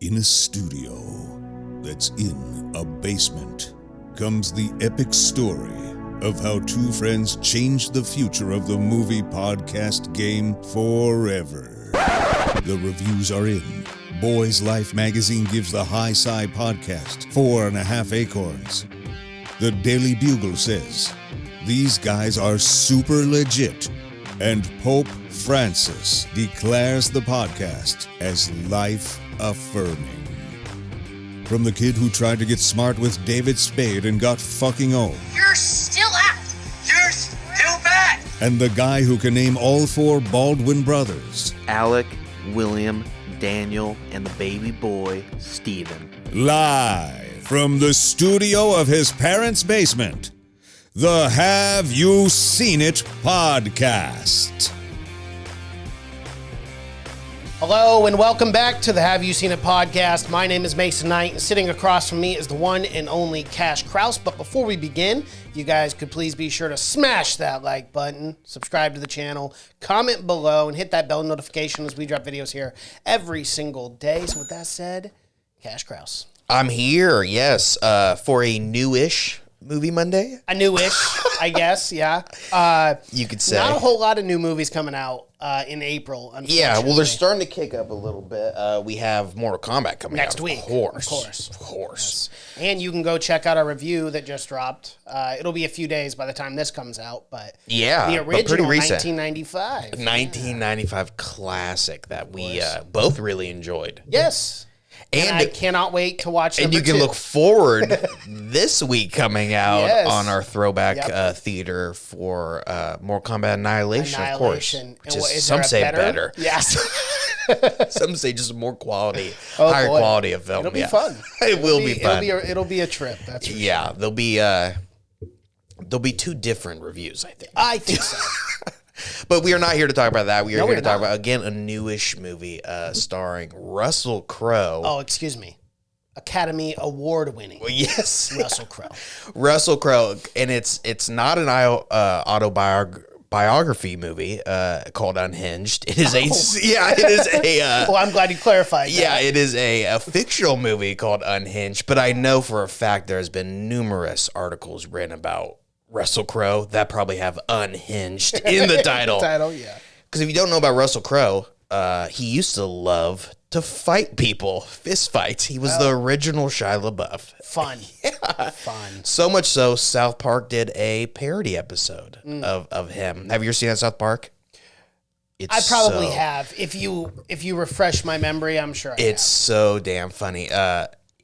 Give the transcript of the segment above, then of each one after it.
In a studio that's in a basement comes the epic story of how two friends changed the future of the movie podcast game forever. The reviews are in. Boys Life magazine gives the High Sci podcast 4.5 acorns. The Daily Bugle says, these guys are super legit. And Pope Francis declares the podcast as life-affirming. From the kid who tried to get smart with David Spade and got fucking old. You're still out. You're still bad. And the guy who can name all four Baldwin brothers. Alec, William, Daniel, and the baby boy, Stephen. Live from the studio of his parents' basement. The Have You Seen It podcast. Hello and welcome back to the Have You Seen It podcast. My name is Mason Knight and sitting across from me is the one and only Cash Kraus. But before we begin, you guys could please be sure to smash that like button, subscribe to the channel, comment below, and hit that bell notification as we drop videos here every single day. So with that said, Cash Kraus. I'm here, yes, for a newish Movie Monday. A newish, I guess, yeah. You could say. Not a whole lot of new movies coming out in April, unfortunately. Yeah, well, they're starting to kick up a little bit. We have Mortal Kombat coming Next out. week. Of course. Of course. Yes. And you can go check out our review that just dropped. It'll be a few days by the time this comes out, but Yeah, the but pretty original recent. 1995. 1995 classic that we both really enjoyed. Yes. And I cannot wait to watch And number you can two. look forward this week coming out Yes. on our throwback theater for Mortal Kombat Annihilation, of course. Annihilation. Which And is, is some there a say better? better. Yes. Some say just more quality, Oh, higher boy. quality of film. It'll be yeah. fun. It will be fun. It'll be a trip. That's for Yeah, there'll be two different reviews, I think. I think so. But we are not here to talk about that. We are No, here we're to talk not. about, again, a newish movie starring Russell Crowe. Oh, excuse me. Academy Award winning Well, yes. Russell Crowe. Russell Crowe. And it's not an autobiography movie called Unhinged. It is it is a... Well, I'm glad you clarified that. Yeah, it is a fictional movie called Unhinged, but I know for a fact there's been numerous articles written about Russell Crowe that probably have Unhinged in the title. Yeah. Because if you don't know about Russell Crowe, he used to love to fight people, fist fights. He was the original Shia LaBeouf. Fun. Fun. So much so, South Park did a parody episode of him. Have you ever seen that South Park? I probably have. If you refresh my memory, I'm sure I It's so damn funny.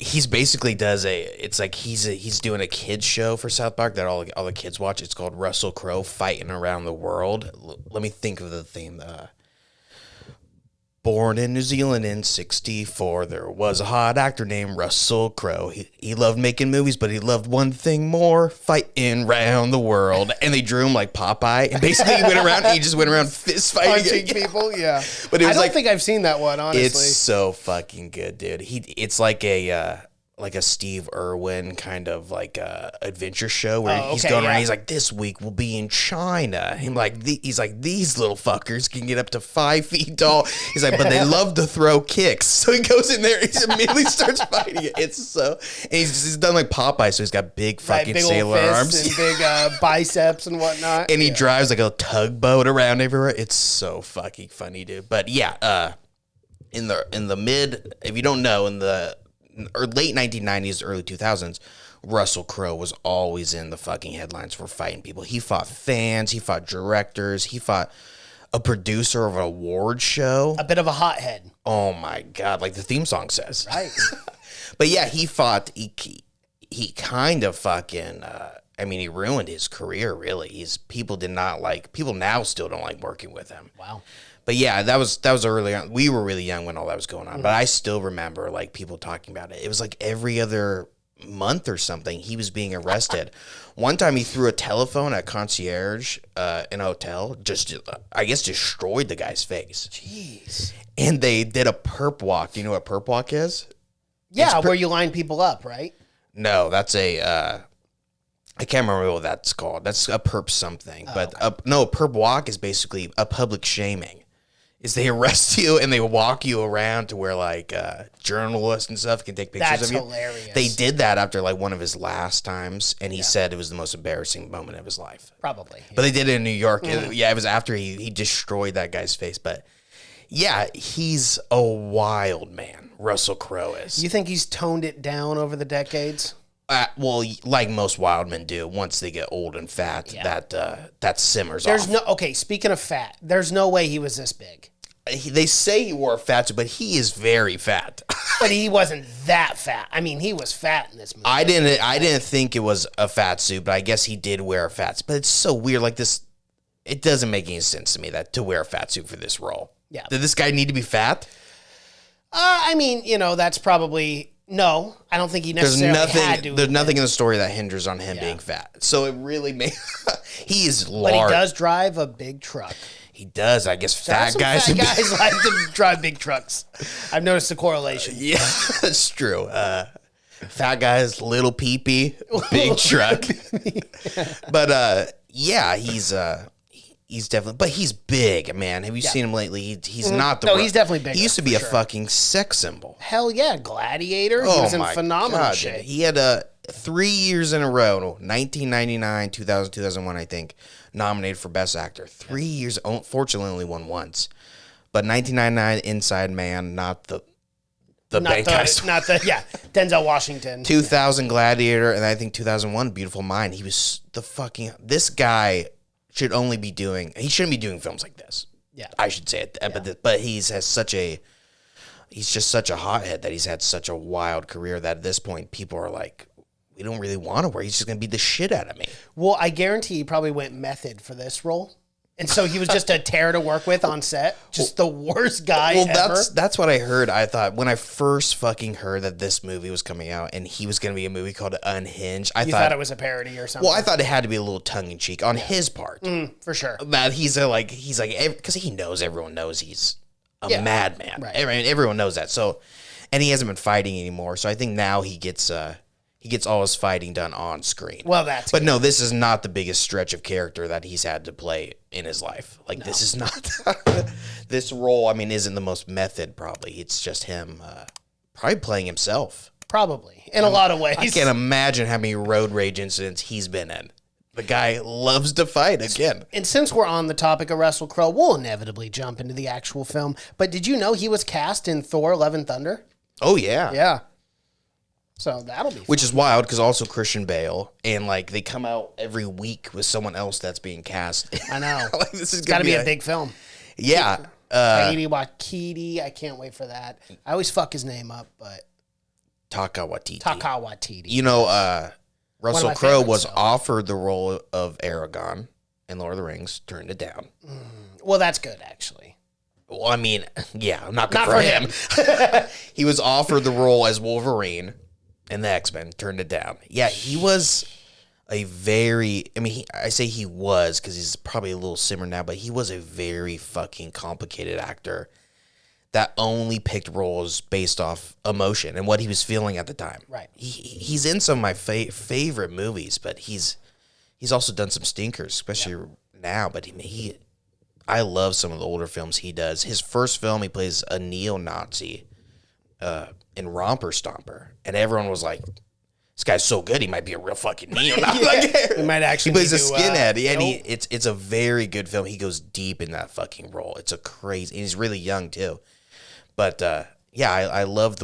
He's basically it's like he's doing a kids show for South Park that all the kids watch. It's called Russell Crowe Fighting Around the World. Let me think of the theme. Born in New Zealand in 1964, there was a hot actor named Russell Crowe. He loved making movies, but he loved one thing more, fighting around the world. And they drew him like Popeye. And basically he went around and he just went around fist fighting. punching people, yeah. But it was I don't think I've seen that one, honestly. It's so fucking good, dude. It's like a Steve Irwin kind of like adventure show where he's going around. He's like, this week we'll be in China. He's like, these little fuckers can get up to 5 feet tall. He's like, but they love to throw kicks. So he goes in there, he immediately starts fighting it. It's so, and he's done like Popeye, so he's got big fucking big sailor old arms fists and big biceps and whatnot. and he drives like a tugboat around everywhere. It's so fucking funny, dude. But yeah, in the mid, if you don't know, in the late 1990s, early 2000s, Russell Crowe was always in the fucking headlines for fighting people. He fought fans, he fought directors, he fought a producer of an award show. A bit of a hothead. Oh my God, like the theme song says. Right. But yeah, he he kind of fucking, he ruined his career, really. People now still don't like working with him. Wow. But yeah, that was early on. We were really young when all that was going on, but I still remember like people talking about it. It was like every other month or something he was being arrested. One time he threw a telephone at concierge in a hotel, just I guess destroyed the guy's face. Jeez. And they did a perp walk. Do you know what perp walk is? Yeah, where you line people up, right? No, that's I can't remember what that's called. That's a perp something. But no, a perp walk is basically a public shaming. is they arrest you and they walk you around to where like journalists and stuff can take pictures of you. That's hilarious. They did that after like one of his last times, and he said it was the most embarrassing moment of his life. Probably. But they did it in New York. It was after he destroyed that guy's face. But yeah, he's a wild man. Russell Crowe is. You think he's toned it down over the decades? Well, like most wild men do, once they get old and fat, that simmers off. Speaking of fat, there's no way he was this big. They say he wore a fat suit, but he is very fat. But he wasn't that fat. I mean, he was fat in this movie. I didn't think it was a fat suit, but I guess he did wear a fat suit. But it's so weird. Like this, it doesn't make any sense to me to wear a fat suit for this role. Yeah. Did this guy need to be fat? I mean, that's probably... No, I don't think he necessarily had to. There's nothing in the story that hinders on him being fat. So it really he is large. But he does drive a big truck. He does. I guess fat guys like to drive big trucks. I've noticed the correlation. Yeah, that's true. Fat guys, little peepee, big truck. But yeah, he's definitely, but he's big, man. Have you seen him lately? He's not the. No, he's definitely big. He used to be a fucking sex symbol. Hell yeah, Gladiator. He was in phenomenal shape. Dude. He had 3 years in a row, 1999, 2000, 2001, I think, nominated for Best Actor. 3 years. Fortunately, only won once. But 1999, Inside Man, not the bank heist. Not the Denzel Washington. 2000, Gladiator, and I think 2001, Beautiful Mind. He was this guy. He shouldn't be doing films like this. Yeah, I should say it. Yeah. But he's just such a hothead that he's had such a wild career that at this point people are like, we don't really want to wear. He's just gonna beat the shit out of me. Well, I guarantee he probably went method for this role. And so he was just a terror to work with on set. Just the worst guy ever. That's what I heard. I thought when I first fucking heard that this movie was coming out and he was going to be a movie called Unhinged, I thought it was a parody or something. Well, I thought it had to be a little tongue-in-cheek on his part. For sure. That he's like, because everyone knows he's a madman. Right. Everyone knows that. So, and he hasn't been fighting anymore. So I think now he gets all his fighting done on screen. Well, But no, this is not the biggest stretch of character that he's had to play in his life. This is not... this role, I mean, isn't the most method, probably. It's just him probably playing himself. Probably. In a lot of ways. I can't imagine how many road rage incidents he's been in. The guy loves to fight, again. And since we're on the topic of Russell Crowe, we'll inevitably jump into the actual film. But did you know he was cast in Thor: Love and Thunder? Oh, yeah. Yeah. So that'll be fun. Which is wild because also Christian Bale, and they come out every week with someone else that's being cast. I know. This is got to be a big film. Yeah. Taika Waititi, I can't wait for that. I always fuck his name up, but Taika Waititi. Russell Crowe was offered the role of Aragorn in Lord of the Rings, turned it down. Well, that's good actually. Well, I mean, yeah, not good for him. He was offered the role as Wolverine in the X-Men, turned it down. Yeah, he was I say he was because he's probably a little simmer now, but he was a very fucking complicated actor that only picked roles based off emotion and what he was feeling at the time. Right. He's in some of my favorite movies, but he's also done some stinkers, especially now. But I love some of the older films he does. His first film, he plays a neo-Nazi in Romper Stomper, and everyone was like, "This guy's so good, he might be a real fucking neo-Nazi." He might actually. He plays a skinhead, and it's a very good film. He goes deep in that fucking role. It's a crazy. And he's really young too, but I love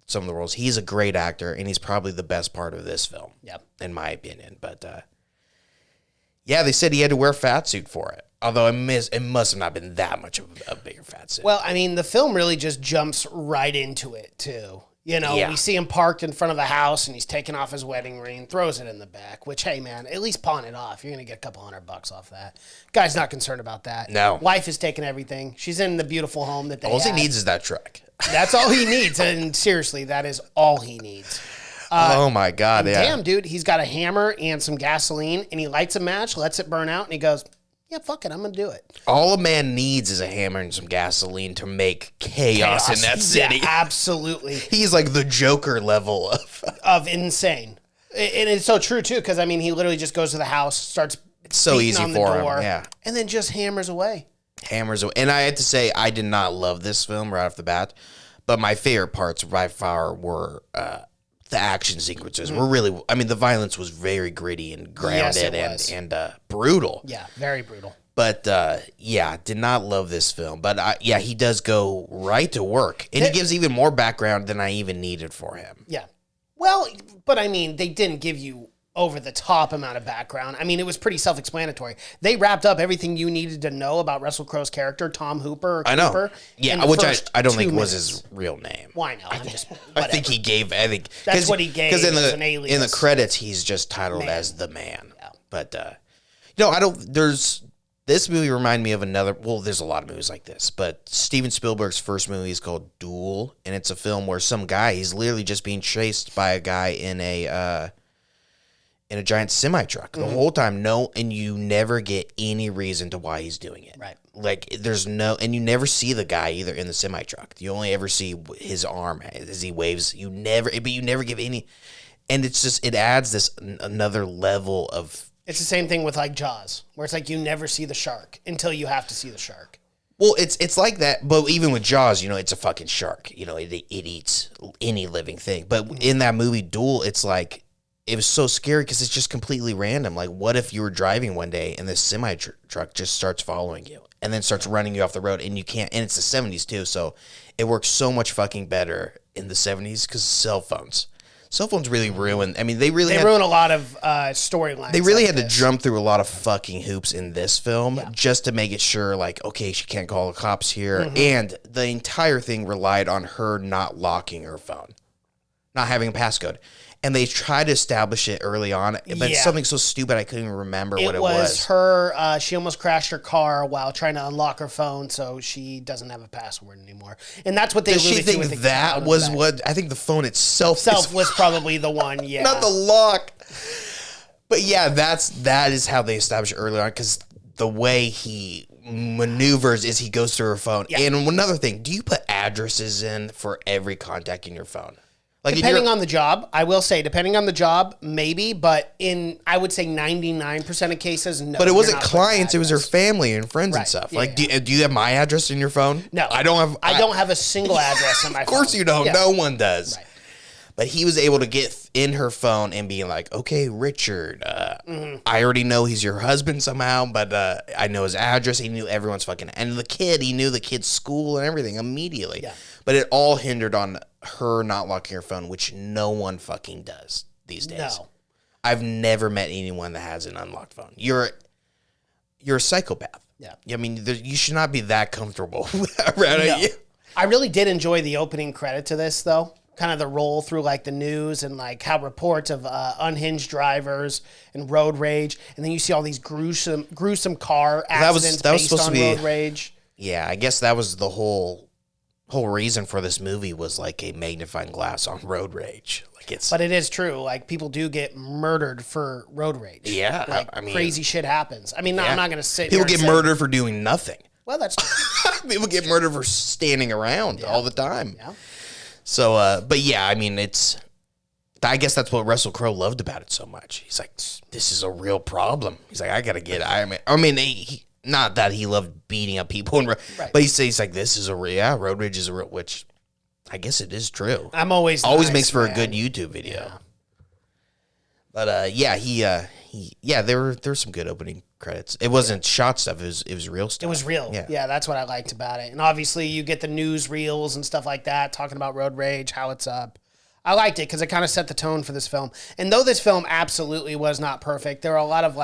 some of the roles. He's a great actor, and he's probably the best part of this film. Yep, in my opinion. But they said he had to wear a fat suit for it. Although it must have not been that much of a bigger fat suit. Well, I mean, the film really just jumps right into it, too. We see him parked in front of the house, and he's taking off his wedding ring, throws it in the back, which, hey, man, at least pawn it off. You're going to get a couple $100 off that. Guy's not concerned about that. No. Wife is taking everything. She's in the beautiful home that they All he needs is that truck. That's all he needs, and seriously, that is all he needs. Oh, my God, yeah. Damn, dude, he's got a hammer and some gasoline, and he lights a match, lets it burn out, and he goes... Yeah, fuck it, I'm going to do it. All a man needs is a hammer and some gasoline to make chaos in that city. Yeah, absolutely. He's like the Joker level of insane. And it's so true, too, because, he literally just goes to the house, starts it's so easy on the for door, him, yeah. and then just hammers away. hammers. And I had to say, I did not love this film right off the bat, but my favorite parts by far were the action sequences. Were really, I mean, the violence was very gritty and grounded and brutal. Yeah, very brutal. But yeah, did not love this film. But yeah, he does go right to work, and he gives even more background than I even needed for him. Yeah. Well, but I mean, they didn't give you over the top amount of background. I mean, it was pretty self-explanatory. They wrapped up everything you needed to know about Russell Crowe's character, Tom Hooper. I know. Cooper, yeah, which I don't think was his real name. Why not? I'm just. I think he gave. I think that's what he gave. Because in an alias. in the credits, he's just titled as the man. Yeah. But you know, I don't. This movie reminded me of another. Well, there's a lot of movies like this, but Steven Spielberg's first movie is called Duel, and it's a film where some guy, he's literally just being chased by a guy in a giant semi-truck the whole time. And you never get any reason to why he's doing it. Right. Like and you never see the guy either in the semi-truck. You only ever see his arm as he waves. You never give any, and it's just, it adds this another level of. It's the same thing with like Jaws, where it's like you never see the shark until you have to see the shark. Well, it's like that, but even with Jaws, you know, it's a fucking shark. You know, it eats any living thing. But in that movie Duel, it's like, it was so scary because it's just completely random. Like, what if you were driving one day and this semi-truck just starts following you and then starts running you off the road, and you can't, and it's the 70s too, so it works so much fucking better in the 70s because cell phones. Cell phones really ruin. I mean, they ruin a lot of storylines. They really had to jump through a lot of fucking hoops in this film just to make it sure, like, okay, she can't call the cops here. And the entire thing relied on her not locking her phone, not having a passcode. And they tried to establish it early on, but it's something so stupid I couldn't even remember what it was. It was her, she almost crashed her car while trying to unlock her phone, so she doesn't have a password anymore. And that's what they alluded to. Does she think that was what, I think the phone itself was probably the one, yeah. Not the lock. But yeah, that is how they established it early on, because the way he maneuvers is he goes through her phone. Yeah. And another thing, do you put addresses in for every contact in your phone? Like, depending on the job, I will say, depending on the job, maybe, but I would say 99% of cases, no. But it wasn't clients, it was her family and friends and stuff. Yeah, like, do you have my address in your phone? No. I don't have a single address in my phone. Of course you don't. Yeah. No one does. Right. But he was able to get in her phone and be like, okay, Richard, I already know he's your husband somehow, but I know his address. He knew everyone's fucking, and he knew the kid's school and everything immediately. Yeah. But it all hindered on her not locking her phone, which no one fucking does these days. No. I've never met anyone that has an unlocked phone. You're a psychopath. Yeah. I mean, you should not be that comfortable around it. I really did enjoy the opening credit to this, though. Kind of the roll through like the news and like how reports of unhinged drivers and road rage, and then you see all these gruesome car accidents based on road rage. Yeah, I guess that was the whole reason for this movie, was like a magnifying glass on road rage. But it is true. Like, people do get murdered for road rage. Yeah, like, I mean, crazy shit happens. I mean, I'm not going to sit. People get murdered for doing nothing. Well, that's people get murdered for standing around all the time. Yeah. So, but yeah, I mean, I guess that's what Russell Crowe loved about it so much. He's like, this is a real problem. He's like, I got to get it. I mean, not that he loved beating up people, but he's like, this is road rage is a real, which I guess it is true. I'm always makes for a good YouTube video. Yeah. But there were some good opening credits. It wasn't shot stuff. It was real stuff. It was real. Yeah, that's what I liked about it. And obviously, you get the news reels and stuff like that, talking about road rage, how it's up. I liked it because it kind of set the tone for this film. And though this film absolutely was not perfect, there were a lot of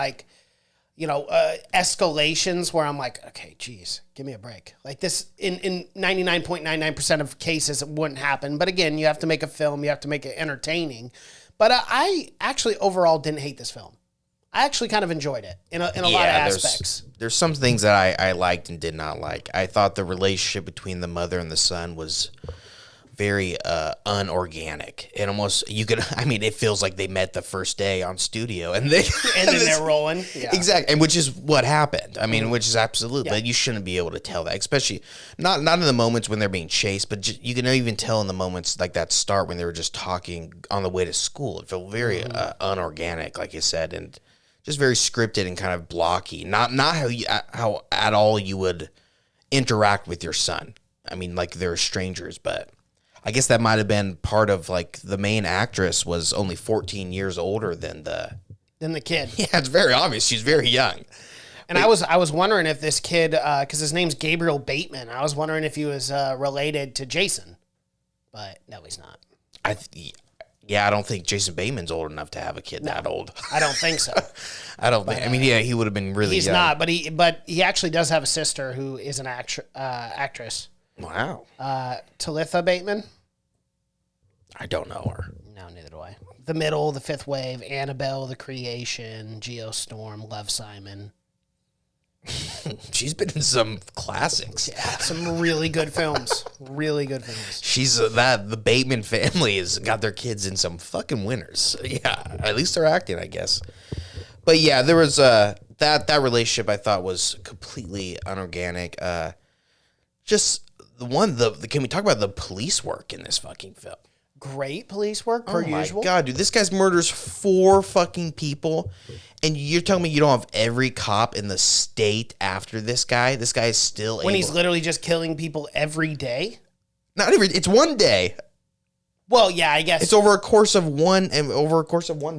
escalations where I'm like, okay, geez, give me a break. Like this, in 99.99% of cases, it wouldn't happen. But again, you have to make a film. You have to make it entertaining. But I actually overall didn't hate this film. I actually kind of enjoyed it in a lot of aspects. There's some things that I liked and did not like. I thought the relationship between the mother and the son was very unorganic, and almost it feels like they met the first day on studio and then they're rolling. Yeah. Exactly, and which is what happened. I mean, which is absolutely, but you shouldn't be able to tell that, especially not in the moments when they're being chased, but you can even tell in the moments like that start when they were just talking on the way to school. It felt very unorganic, like you said, and just very scripted and kind of blocky. Not how at all you would interact with your son. I mean, like they're strangers, but I guess that might have been part of like the main actress was only 14 years older than the kid. Yeah, it's very obvious. She's very young. And I was wondering if this kid, because his name's Gabriel Bateman, I was wondering if he was related to Jason, but no, he's not. I don't think Jason Bateman's old enough to have a kid that old. I don't think so. I don't think. I mean, yeah, he would have been really. He's young. not, but he actually does have a sister who is an actress. Wow. Talitha Bateman. I don't know her. No, neither do I. The Middle, The Fifth Wave, Annabelle, The Creation, Geostorm, Love, Simon. She's been in some classics. Yeah, some really good films. Really good films. She's the Bateman family has got their kids in some fucking winners. Yeah, at least they're acting, I guess. But yeah, there was that relationship I thought was completely unorganic. Just can we talk about the police work in this fucking film? Great police work per usual. Oh my god, dude, this guy murders 4 fucking people, and you're telling me you don't have every cop in the state after this guy? This guy is still when he's literally just killing people every day. Not every. It's one day. Well, yeah, I guess it's over a course of one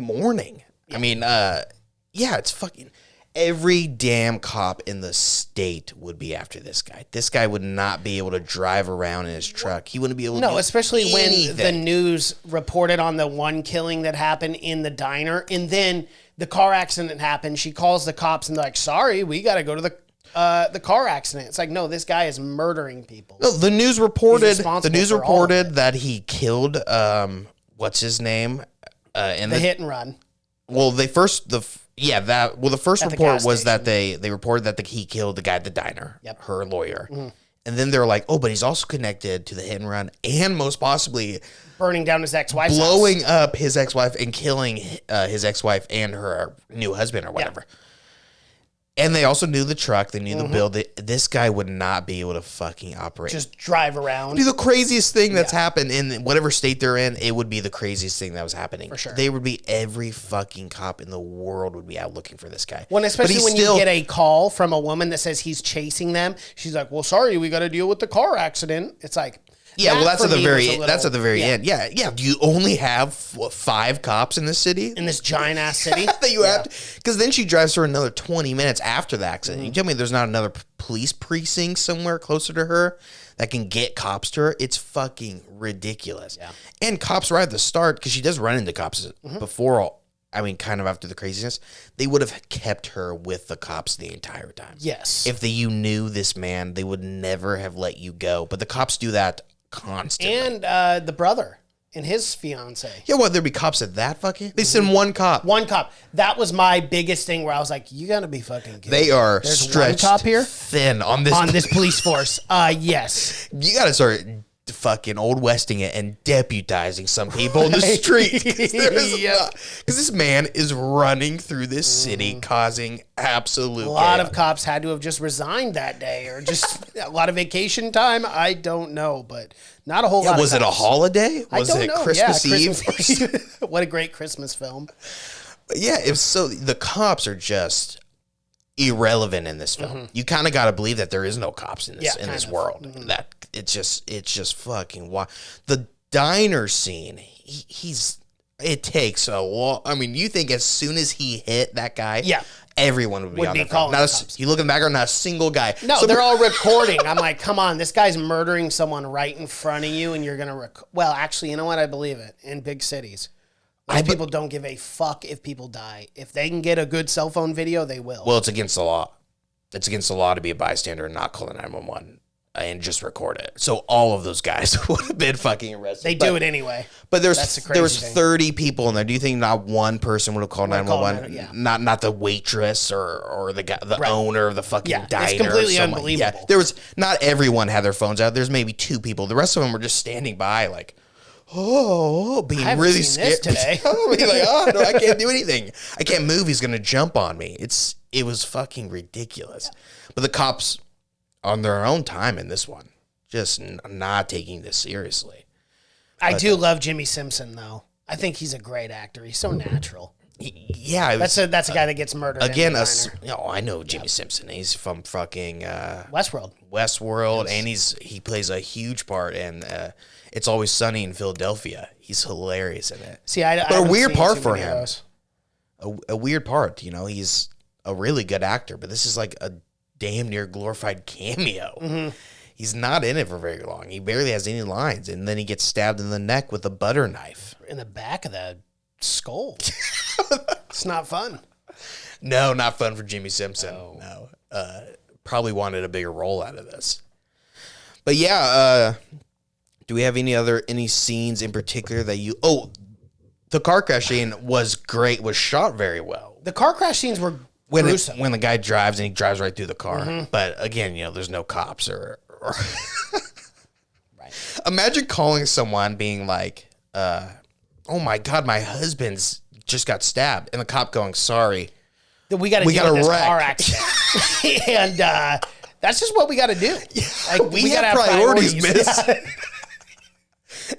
morning. Yeah. I mean, yeah, it's fucking. Every damn cop in the state would be after this guy. This guy would not be able to drive around in his truck. He wouldn't be able to do especially anything. When the news reported on the one killing that happened in the diner, and then the car accident happened. She calls the cops and they're like, sorry, we got to go to the car accident. It's like, no, this guy is murdering people. No, the news reported that he killed, what's his name? The hit and run. Well, the first report was that they reported that he killed the guy at the diner, her lawyer. Mm-hmm. And then they're like, oh, but he's also connected to the hit and run and most possibly burning down his ex-wife's blowing house. Up his ex-wife and killing his ex-wife and her new husband or whatever. Yeah. And they also knew the truck. They knew the build. This guy would not be able to fucking operate. Just drive around. It'd be the craziest thing that's happened in whatever state they're in. It would be the craziest thing that was happening. For sure. They would be, every fucking cop in the world would be out looking for this guy. When especially when you get a call from a woman that says he's chasing them. She's like, well, sorry, we got to deal with the car accident. It's like... Yeah, well, that's at the very end. Yeah. Do you only have 5 cops in this city? In this giant ass city? That you have to, because then she drives for another 20 minutes after the accident. Mm-hmm. You tell me there's not another police precinct somewhere closer to her that can get cops to her? It's fucking ridiculous. Yeah. And cops right at the start, because she does run into cops before, kind of after the craziness, they would have kept her with the cops the entire time. Yes. If you knew this man, they would never have let you go. But the cops do that constantly. And the brother and his fiance. Yeah, what, there'd be cops at that fucking? They send one cop. One cop. That was my biggest thing where I was like, you gotta be fucking kidding. They are There's stretched one cop here? Thin on this police force. Yes. You gotta start fucking Old Westing it and deputizing some people in the street. Because this man is running through this city causing absolute A lot of cops had to have just resigned that day or just a lot of vacation time. I don't know, but not a whole lot. Was it a holiday? Was it Christmas Eve? Christmas. What a great Christmas film. Yeah, if so, the cops are just irrelevant in this film. Mm-hmm. You kind of got to believe that there is no cops in this world. Mm-hmm. That it's just fucking wild. The diner scene, it takes a while. I mean, you think as soon as he hit that guy, everyone would be on their phone. You look in the background, not a single guy. No, they're all recording. I'm like, come on, this guy's murdering someone right in front of you, and you're gonna well, actually, you know what? I believe it. In big cities, people don't give a fuck if people die. If they can get a good cell phone video, they will. Well, it's against the law. It's against the law to be a bystander and not call the 911 and just record it. So all of those guys would have been fucking arrested. They do it anyway. But there was 30 people in there. Do you think not one person would have called 911? Yeah. Not the waitress or the guy, the owner of the fucking diner. It's completely unbelievable. Yeah, there was not everyone had their phones out. There's maybe 2 people. The rest of them were just standing by like, being really scared today. No, I can't do anything. I can't move. He's gonna jump on me. It was fucking ridiculous. But the cops, on their own time in this one, just not taking this seriously. I do love Jimmy Simpson though. I think he's a great actor. He's so natural. Yeah, that's a guy that gets murdered again. in the diner. I know Jimmy Simpson. He's from fucking Westworld, and he plays a huge part in It's Always Sunny in Philadelphia. He's hilarious in it. See, but a weird part for him. A weird part. He's a really good actor, but this is like a damn near glorified cameo. Mm-hmm. He's not in it for very long. He barely has any lines, and then he gets stabbed in the neck with a butter knife. In the back of the skull. It's not fun. No, not fun for Jimmy Simpson. No. Probably wanted a bigger role out of this. But yeah, do we have any scenes in particular that you... Oh, the car crash scene was great, was shot very well. The car crash scenes were gruesome. When the guy drives and he drives right through the car. Mm-hmm. But again, there's no cops or Right. Imagine calling someone being like, oh my God, my husband's just got stabbed. And the cop going, sorry. We got to deal with this car accident. And that's just what we got to do. Like, we gotta have priorities, miss. Yeah.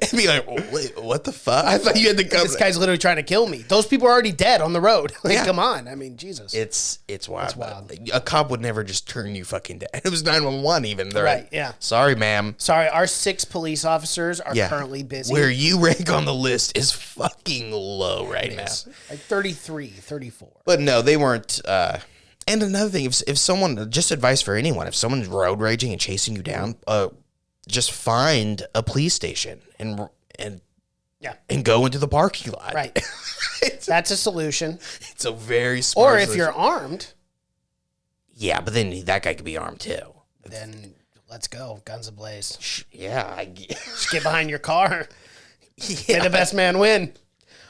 And be like, wait, what the fuck? I thought you had to come. This guy's literally trying to kill me. Those people are already dead on the road. Like, Yeah. come on. I mean, Jesus. It's wild. It's wild. A cop would never just turn you fucking down. It was 911 even. They're Right, like, yeah. sorry, ma'am. Sorry, our 6 police officers are Yeah. currently busy. Where you rank on the list is fucking low right now. Like 33, 34. But no, they weren't. And another thing, if someone, just advice for anyone, if someone's road raging and chasing you down, just find a police station and go into the parking lot. Right. That's a solution. It's a very smart Or if solution. you're armed, Yeah, but then that guy could be armed too. then let's go. Guns ablaze. Yeah, Just get behind your car. May the best man win.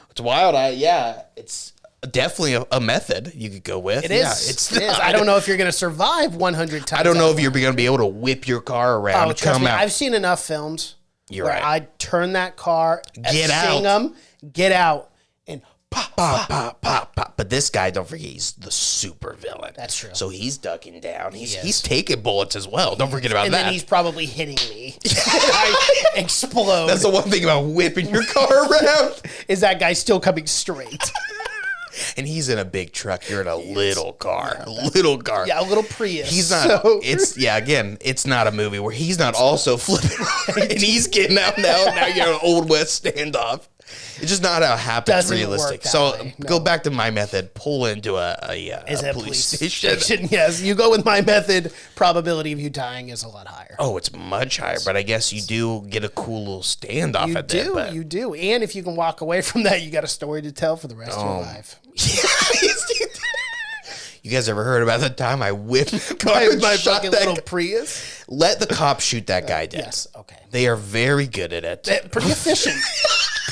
it's wild. It's definitely a method you could go with. It is. Yeah, It is. I don't know if you're going to survive 100 times. I don't know if you're going to be able to whip your car around. Oh, trust come me. out. I've seen enough films You're where right. I turn that car, Get out. sing them, get out, and pop, Pop, pop, pop, pop. But this guy, don't forget, he's the super villain. That's true. So he's ducking down. is. He's taking bullets as well. Don't forget about and that. then he's probably hitting me. I explode. That's the one thing about whipping your car around. Is that guy still coming straight? And he's in a big truck. You're in a little car. A little car. Yeah, a little Prius. He's not. So- It's not a movie where he's not also flipping and he's getting out now. Now you're an Old West standoff. It's just not how it happens Doesn't realistic. work that So way, no. go back to my method. Pull into a police station. Yes, you go with my method. Probability of you dying is a lot higher. Oh, it's much higher, but I guess you do get a cool little standoff You at that. do, But you do. And if you can walk away from that, you got a story to tell for the rest of your life. You guys ever heard about the time I whipped My fucking little Prius. Let the cops shoot that guy dead. Yes, okay. They are very good at it. Pretty efficient.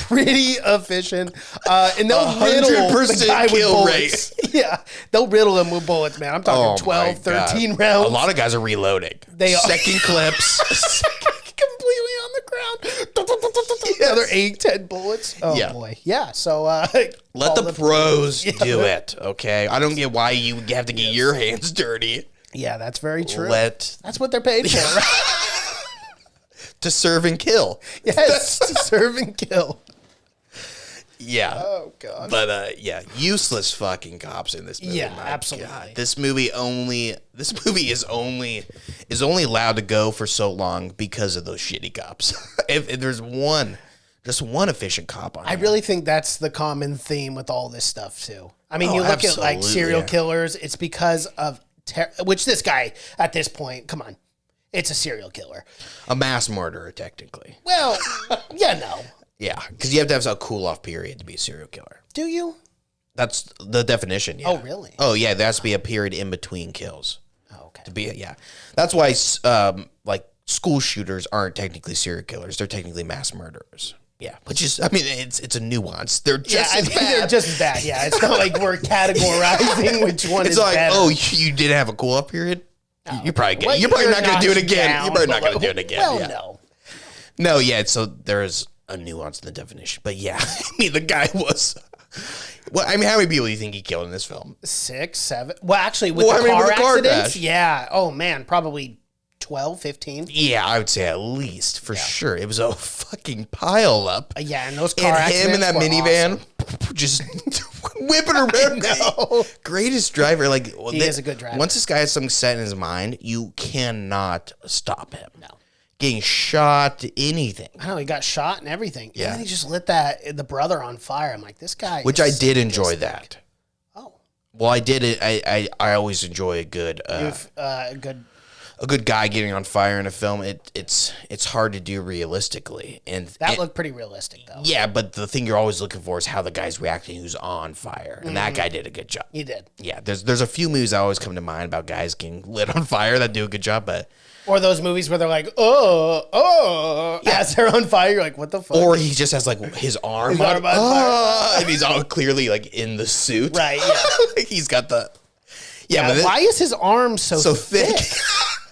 Pretty efficient. And they'll riddle the 100% guy with kill bullets. Yeah, they'll riddle him with bullets, man. I'm talking 12, 13 rounds. A lot of guys are reloading. They are. Second clips. Completely on the ground. Another 8, 10 bullets. Oh, Yeah. boy. Yeah, so... Let all the pros do it, okay? I don't get why you have to get your hands dirty. Yeah, that's very true. That's what they're paid for, right? to serve and kill. Yes, to serve and kill. Yeah. Oh, God. But useless fucking cops in this movie. Yeah, my absolutely. God. This movie is only allowed to go for so long because of those shitty cops. if there's just one efficient cop on I here. really think that's the common theme with all this stuff, too. I mean, you look at, like, absolutely, serial yeah. killers, it's because of... which this guy, at this point, come on. It's a serial killer. A mass murderer, technically. Well, yeah, no. Yeah, because you have to have a cool-off period to be a serial killer. Do you? That's the definition, yeah. Oh, really? Oh, yeah, there has to be a period in between kills. Oh, okay. To be, yeah. That's why, like, school shooters aren't technically serial killers. They're technically mass murderers. Yeah, which is, I mean, it's a nuance. They're just I as think bad. they're just as bad. Yeah, it's not like we're categorizing which one It's is like, better. oh, you didn't have a cool-off period? You're probably Well, you're probably not going to do it knocked again. down, You're probably not but going to do it again. Well, yeah. no. No, yeah, so there is a nuance in the definition. But yeah, I mean, the guy was... Well, I mean, how many people do you think he killed in this film? 6, 7. Well, actually, with Well, the I mean, car with the car accidents, crash. yeah. Oh, man, probably 12, 15. Yeah, I would say at least, for sure. It was a fucking pile up. Yeah, and those car And accidents him in that were minivan, awesome. just whipping around. No. Greatest driver. Like He is a good driver. Once this guy has something set in his mind, you cannot stop him. No. Getting shot, anything. I know he got shot and everything. Yeah. And then he just lit the brother on fire. I'm like, this guy. Which is I did enjoy sadistic. that. Oh. Well, I did it. I always enjoy a good Good. a good guy getting on fire in a film. It's hard to do realistically, and That looked pretty realistic though. yeah. But the thing you're always looking for is how the guy's reacting who's on fire, and that guy did a good job. He did. Yeah, there's a few movies that always come to mind about guys getting lit on fire that do a good job, but Or those movies where they're like, as they're on fire, you're like, what the fuck? or he just has like his arm, His arm on fire. and he's all clearly like in the suit, Right, yeah. Like, he's got the but why is his arm so thick.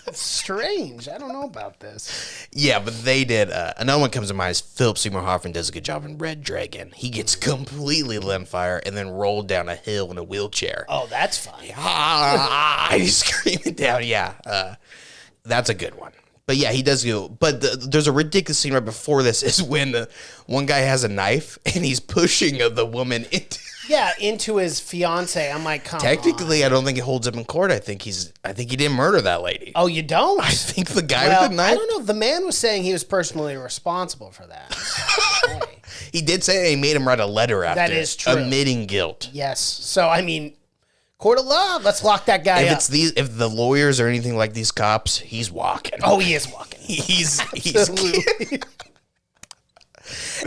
It's strange. I don't know about this. Yeah, but they did. Another one comes to mind is Philip Seymour Hoffman does a good job in Red Dragon. He gets completely lit on fire and then rolled down a hill in a wheelchair. Oh, that's fun. He's screaming down. Yeah, that's a good one. But yeah, he does go. But there's a ridiculous scene right before this is when one guy has a knife and he's pushing the woman into. Yeah, into his fiance. I'm like, come on. Technically, I don't think it holds up in court. I think he didn't murder that lady. Oh, you don't? I think the guy well, with the knife. I don't know. The man was saying he was personally responsible for that. So, hey. He did say he made him write a letter after. That is true. Admitting guilt. Yes. So, I mean, court of law, let's lock that guy up. If the lawyers are anything like these cops, he's walking. Oh, he is walking. He's Absolutely.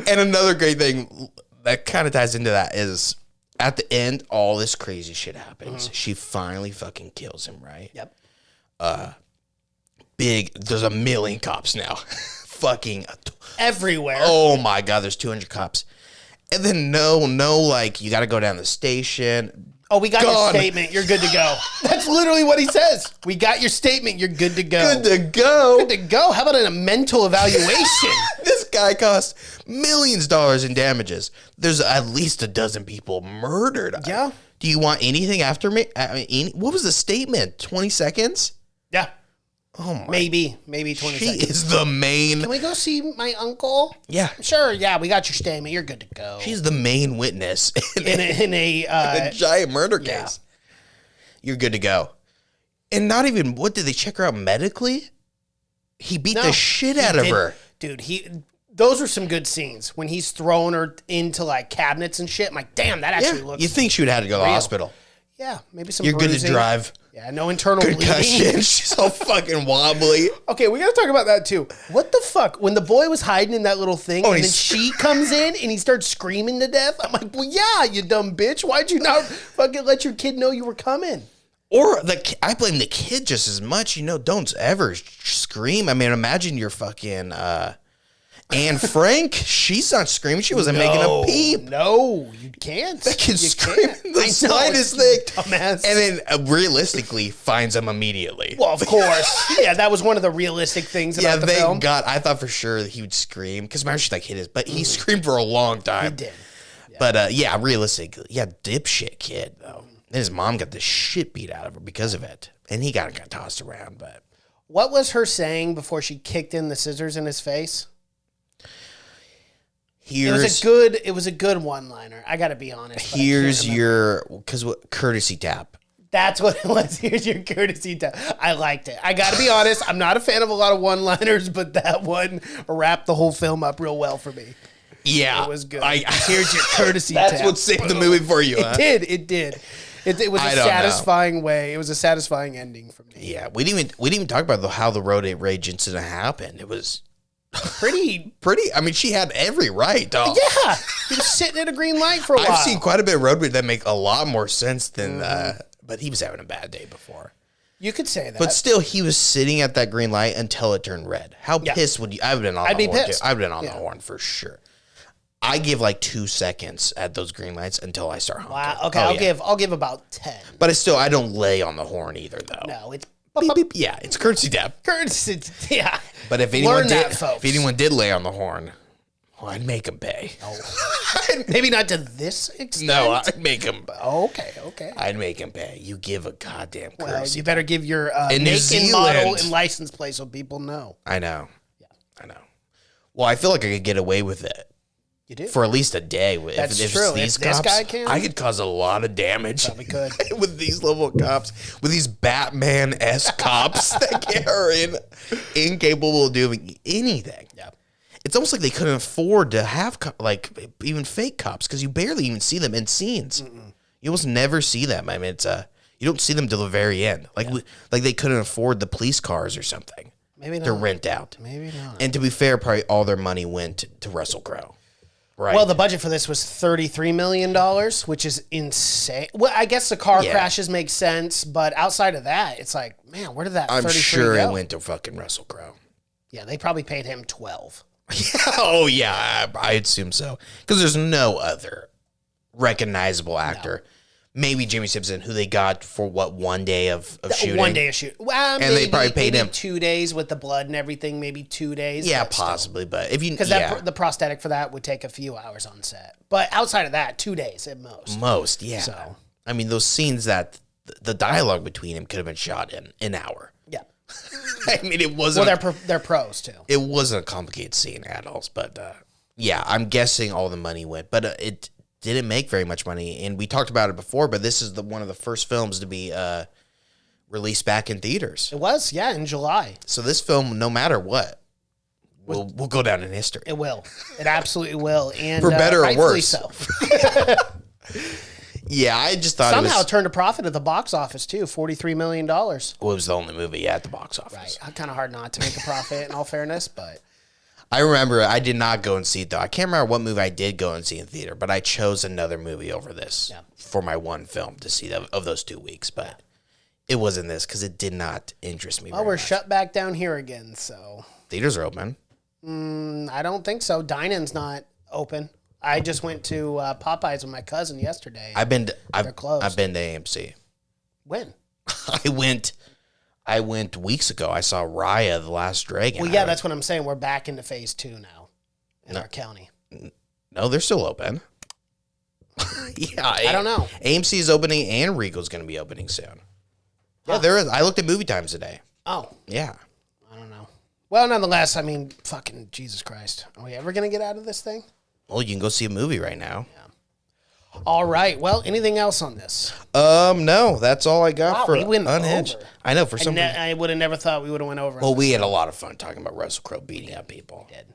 And another great thing that kind of ties into that is at the end, all this crazy shit happens. She finally fucking kills him, right? Yep. There's a million cops now. Fucking Everywhere. oh my god, there's 200 cops. And then like you got to go down the station. Oh, we got Gone. your statement. You're good to go. That's literally what he says. We got your statement. You're good to go. Good to go. Good to go. How about a mental evaluation? This guy cost millions of dollars in damages. There's at least a dozen people murdered. Yeah. Do you want anything after me? I mean, what was the statement? 20 seconds? Yeah. Oh my. Maybe 20 She seconds. is the main. Can we go see my uncle? Yeah. Sure. Yeah, we got your statement. You're good to go. She's the main witness in a a giant murder yeah. case. You're good to go. And not even, what, did they check her out medically? He beat the shit out of her. Dude, those were some good scenes when he's throwing her into like cabinets and shit. I'm like, damn, that actually looks. You think she would have to go to the real. hospital. Yeah, maybe some. You're good to bruising. drive. Yeah, no internal Concussion. bleeding. She's all fucking wobbly. Okay, we gotta talk about that too. What the fuck? When the boy was hiding in that little thing, and then she comes in and he starts screaming to death. I'm like, well, yeah, you dumb bitch. Why'd you not fucking let your kid know you were coming? Or I blame the kid just as much. Don't ever scream. I mean, imagine your fucking Anne Frank. She's not screaming. She wasn't making a peep. No, you can't. That kid You screaming can't. the I know, slightest it's thing. dumbass. And then realistically finds him immediately. Well, of course. Yeah, that was one of the realistic things about the film. Thank God. I thought for sure that he would scream. Because remember, she like hit his, but he screamed for a long time. He did. Yeah. But realistically, dipshit kid though. And his mom got the shit beat out of her because of it. And he got tossed around, but. What was her saying before she kicked in the scissors in his face? It was a good one-liner. I got to be honest. Here's your courtesy tap. That's what it was. Here's your courtesy tap. I liked it. I got to be honest. I'm not a fan of a lot of one-liners, but that one wrapped the whole film up real well for me. Yeah, It was good. Here's your courtesy That's tap. what saved the movie for you. It did. It was a satisfying way. It was a satisfying ending for me. Yeah, we didn't even talk about how the road rage incident happened. It was pretty. I mean, she had every right, dog. Yeah, he was sitting at a green light for a while. I've seen quite a bit of road rage that make a lot more sense than. But he was having a bad day before. You could say that. But still, he was sitting at that green light until it turned red. How pissed would you? I've been on. I'd be pissed. I've been on the horn for sure. I give like 2 seconds at those green lights until I start honking. Wow. Okay, I'll give about 10. But I don't lay on the horn either, though. No, it's beep, beep. Yeah, it's courtesy tap. Courtesy. Yeah. But if anyone did lay on the horn, well, I'd make him pay. Oh. Maybe not to this extent. No, I'd make him. Okay. I'd make him pay. You give a goddamn courtesy. Well, you better give your in New make and Zealand, model and license plate so people know. I know. Yeah, I know. Well, I feel like I could get away with it You do. For at least a day. That's if true. These If this cops, guy can, I could cause a lot of damage. Probably could. With these level of cops, with these Batman-esque cops that are incapable of doing anything. Yeah. It's almost like they couldn't afford to have like even fake cops because you barely even see them in scenes. You almost never see them. I mean, it's you don't see them till the very end. Like like they couldn't afford the police cars or something. Maybe not. To rent out. Maybe not. And to be fair, probably all their money went to Russell Crowe. Right. Well, the budget for this was $33 million, which is insane. Well, I guess the car crashes make sense, but outside of that, it's like, man, where did that 33 I'm sure go? it went to fucking Russell Crowe. Yeah, they probably paid him 12. Oh, yeah, I assume so. Because there's no other recognizable actor. No. Maybe Jimmy Simpson, who they got for what, 1 day of shooting? 1 day of shoot. Well, and they probably paid him 2 days with the blood and everything, maybe 2 days. Yeah, possibly. But if you, because the prosthetic for that would take a few hours on set. But outside of that, 2 days at most. Most, yeah. So, I mean, those scenes that the dialogue between them could have been shot in an hour. Yeah. I mean, it wasn't. Well, they're pros too. It wasn't a complicated scene at all. But yeah, I'm guessing all the money went. But it didn't make very much money, and we talked about it before, but this is one of the first films to be released back in theaters. It was, yeah, in July. So this film, no matter what, will go down in history. It will. It absolutely will. And for better or worse. So. Yeah, I just thought somehow it turned a profit at the box office too, $43 million. Well, it was the only movie at the box office. Right. Kind of hard not to make a profit in all fairness, but I remember I did not go and see it, though. I can't remember what movie I did go and see in theater, but I chose another movie over this for my one film to see of those 2 weeks. But it wasn't this because it did not interest me. Well, we're shut back down here again, so. Theaters are open. I don't think so. Dining's not open. I just went to Popeyes with my cousin yesterday. They're closed. I've been to AMC. When? I went weeks ago. I saw Raya, the Last Dragon. Well, yeah, that's what I'm saying. We're back into phase 2 now in our county. No, they're still open. Yeah, I don't know. AMC is opening and Regal's going to be opening soon. Yeah, there is. I looked at movie times today. Oh. Yeah. I don't know. Well, nonetheless, I mean, fucking Jesus Christ. Are we ever going to get out of this thing? Well, you can go see a movie right now. Yeah. All right. Well, anything else on this? No, that's all I got for we went Unhinged. over. I know for some reason. I would have never thought we would have went over. Well, we had a lot of fun talking about Russell Crowe beating up people. We did.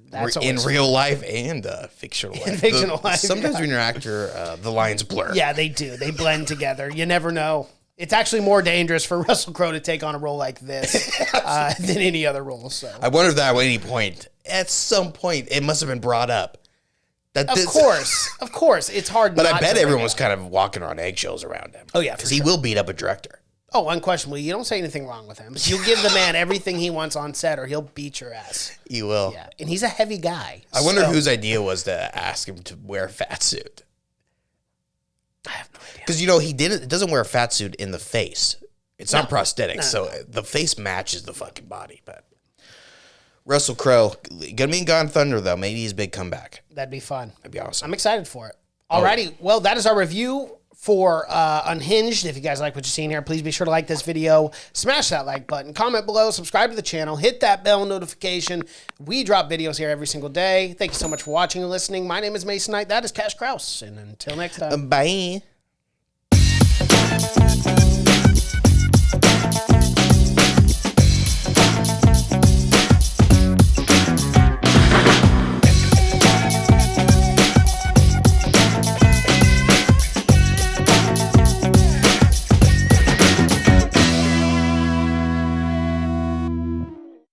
That's in real life and fictional life. In fictional life. Sometimes when you're an actor, the lines blur. Yeah, they do. They blend together. You never know. It's actually more dangerous for Russell Crowe to take on a role like this than any other role. So I wonder if that at some point, it must have been brought up. Of course, it's hard. But I bet everyone was kind of walking on eggshells around him. Oh yeah, because he will beat up a director. Oh, unquestionably, you don't say anything wrong with him. You give the man everything he wants on set, or he'll beat your ass. He will. Yeah, and he's a heavy guy. I wonder whose idea was to ask him to wear a fat suit. I have no idea. Because it doesn't wear a fat suit in the face. It's not prosthetic, so the face matches the fucking body. But Russell Crowe gonna be in Gone Thunder though. Maybe his big comeback. That'd be fun. That'd be awesome. I'm excited for it. Alrighty, well, that is our review for Unhinged. If you guys like what you're seeing here, please be sure to like this video, smash that like button, comment below, subscribe to the channel, hit that bell notification. We drop videos here every single day. Thank you so much for watching and listening. My name is Mason Knight. That is Cash Kraus. And until next time. Bye.